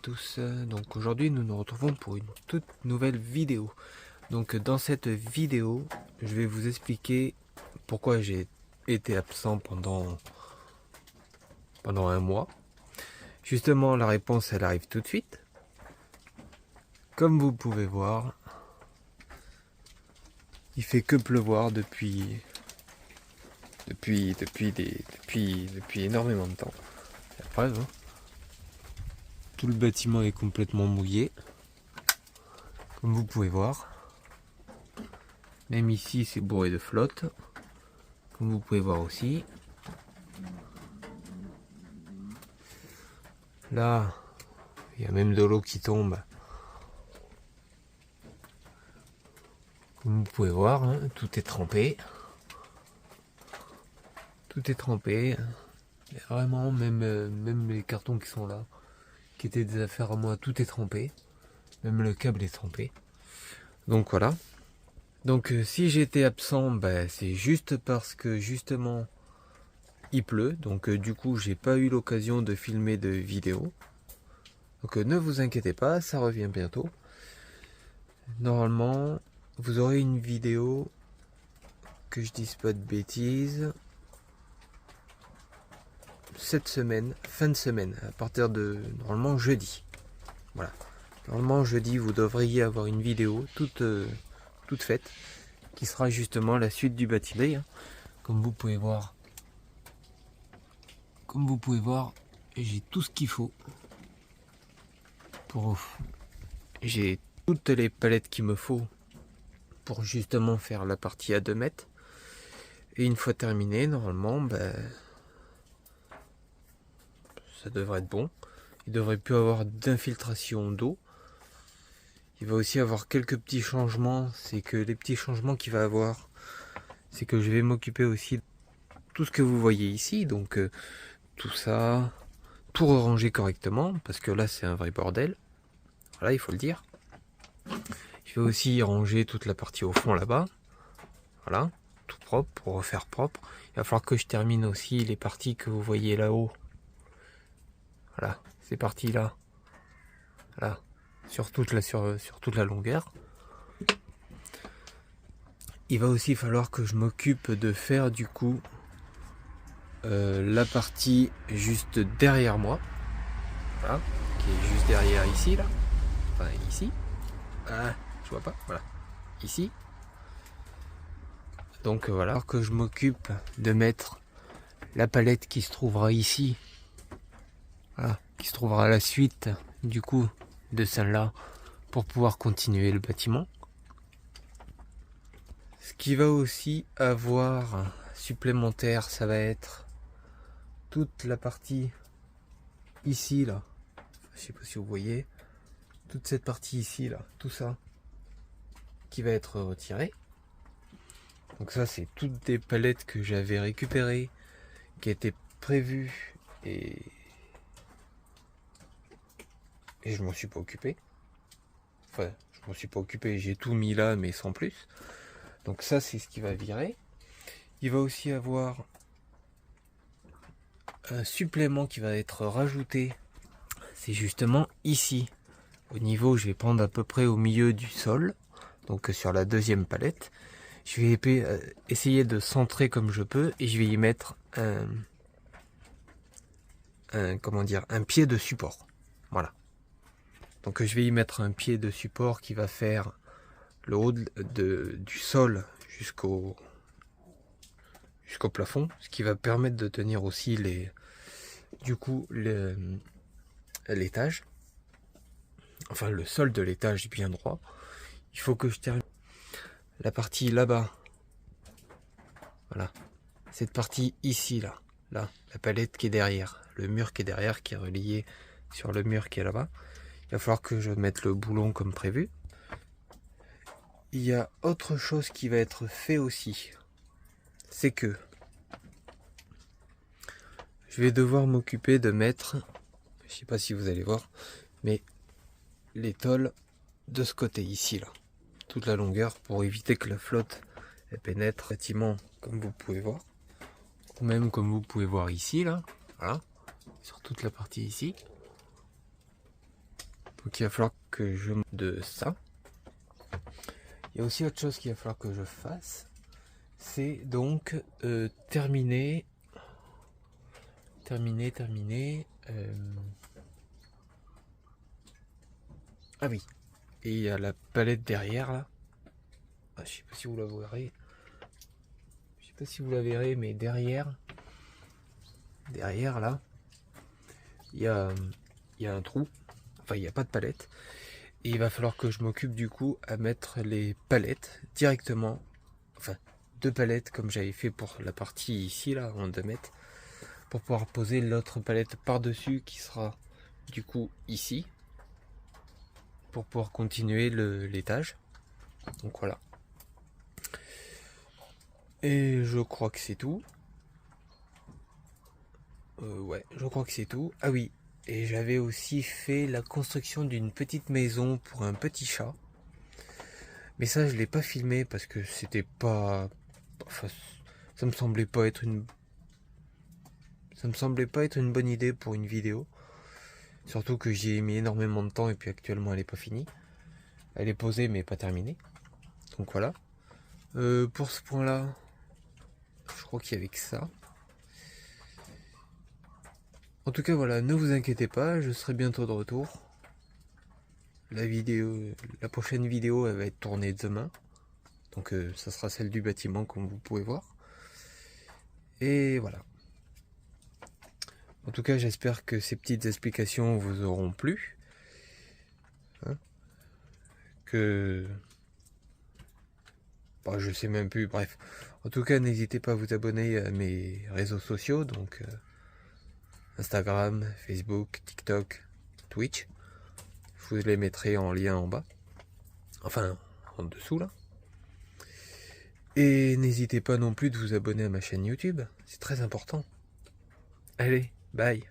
tous, donc aujourd'hui nous nous retrouvons pour une toute nouvelle vidéo. Donc dans cette vidéo je vais vous expliquer pourquoi j'ai été absent pendant un mois. Justement la réponse elle arrive tout de suite. Comme vous pouvez voir, il fait que pleuvoir depuis énormément de temps. C'est la preuve, hein. Tout le bâtiment est complètement mouillé, comme vous pouvez voir. Même ici, c'est bourré de flotte, comme vous pouvez voir aussi. Là, il y a même de l'eau qui tombe. Comme vous pouvez voir, hein, tout est trempé. Tout est trempé. Et vraiment, même les cartons qui sont là, qui étaient des affaires à moi, tout est trempé. Même le câble est trempé. Donc voilà. Donc si j'étais absent, c'est juste parce que justement il pleut. Donc du coup j'ai pas eu l'occasion de filmer de vidéo. Donc ne vous inquiétez pas, ça revient bientôt. Normalement vous aurez une vidéo, que je dise pas de bêtises, cette semaine, fin de semaine, à partir de normalement jeudi. Voilà. Normalement jeudi vous devriez avoir une vidéo toute faite, qui sera justement la suite du bâtiment. Comme vous pouvez voir, j'ai tout ce qu'il faut j'ai toutes les palettes qu'il me faut pour justement faire la partie à 2 mètres. Et une fois terminé, normalement, ça devrait être bon. Il devrait plus avoir d'infiltration d'eau. Il va aussi avoir quelques petits changements. C'est que les petits changements qu'il va avoir, c'est que je vais m'occuper aussi de tout ce que vous voyez ici. Donc tout ça, tout ranger correctement, parce que là c'est un vrai bordel. Voilà, il faut le dire. Je vais aussi ranger toute la partie au fond là-bas. Voilà, tout propre, pour refaire propre. Il va falloir que je termine aussi les parties que vous voyez là-haut. Voilà, ces parties-là. Voilà, sur toute la longueur. Il va aussi falloir que je m'occupe de faire du coup la partie juste derrière moi. Voilà, qui est juste derrière ici, là. Enfin, ici. Ah, je vois pas, voilà. Ici. Donc voilà, alors que je m'occupe de mettre la palette qui se trouvera ici. Voilà, qui se trouvera à la suite du coup de celle-là pour pouvoir continuer le bâtiment. Ce qui va aussi avoir supplémentaire, ça va être toute la partie ici là. Je sais pas si vous voyez, toute cette partie ici là, tout ça qui va être retiré. Donc ça c'est toutes des palettes que j'avais récupérées, qui étaient prévues et je m'en suis pas occupé. Enfin, je m'en suis pas occupé, j'ai tout mis là mais sans plus. Donc ça c'est ce qui va virer. Il va aussi avoir un supplément qui va être rajouté. C'est justement ici. Au niveau, je vais prendre à peu près au milieu du sol. Donc sur la deuxième palette. Je vais essayer de centrer comme je peux. Et je vais y mettre un pied de support. Voilà. Donc je vais y mettre un pied de support qui va faire le haut du sol jusqu'au plafond, ce qui va permettre de tenir aussi l'étage, enfin le sol de l'étage bien droit. Il faut que je termine la partie là-bas, voilà, cette partie ici là, la palette qui est derrière, le mur qui est derrière, qui est relié sur le mur qui est là-bas. Il va falloir que je mette le boulon comme prévu. Il y a autre chose qui va être fait aussi, c'est que je vais devoir m'occuper de mettre, je sais pas si vous allez voir, mais les tôles de ce côté ici là, toute la longueur, pour éviter que la flotte elle pénètre le bâtiment, comme vous pouvez voir, ou même comme vous pouvez voir ici là, voilà, sur toute la partie ici. Donc il va falloir que je de ça. Il y a aussi autre chose qu'il va falloir que je fasse. C'est donc terminer. Ah oui. Et il y a la palette derrière là. Ah, je sais pas si vous la verrez. Je sais pas si vous la verrez, mais derrière là, il y a un trou. Enfin, il n'y a pas de palette. Et il va falloir que je m'occupe du coup à mettre les palettes directement. Enfin, 2 palettes comme j'avais fait pour la partie ici là en 2 mètres. Pour pouvoir poser l'autre palette par-dessus qui sera du coup ici. Pour pouvoir continuer l'étage. Donc voilà. Et je crois que c'est tout. Ouais, je crois que c'est tout. Ah oui, et j'avais aussi fait la construction d'une petite maison pour un petit chat. Mais ça, je l'ai pas filmé parce que c'était pas... Enfin, ça me semblait pas être une bonne idée pour une vidéo. Surtout que j'y ai mis énormément de temps et puis actuellement elle est pas finie. Elle est posée mais pas terminée. Donc voilà. Pour ce point-là, je crois qu'il y avait que ça. En tout cas voilà, ne vous inquiétez pas, je serai bientôt de retour. La prochaine vidéo elle va être tournée demain. Donc ça sera celle du bâtiment comme vous pouvez voir. Et voilà. En tout cas j'espère que ces petites explications vous auront plu. Hein, que... Bah, je sais même plus, bref. En tout cas n'hésitez pas à vous abonner à mes réseaux sociaux. Donc Instagram, Facebook, TikTok, Twitch. Je vous les mettrai en lien en bas. Enfin en dessous là. Et n'hésitez pas non plus de vous abonner à ma chaîne YouTube, c'est très important. Allez, bye.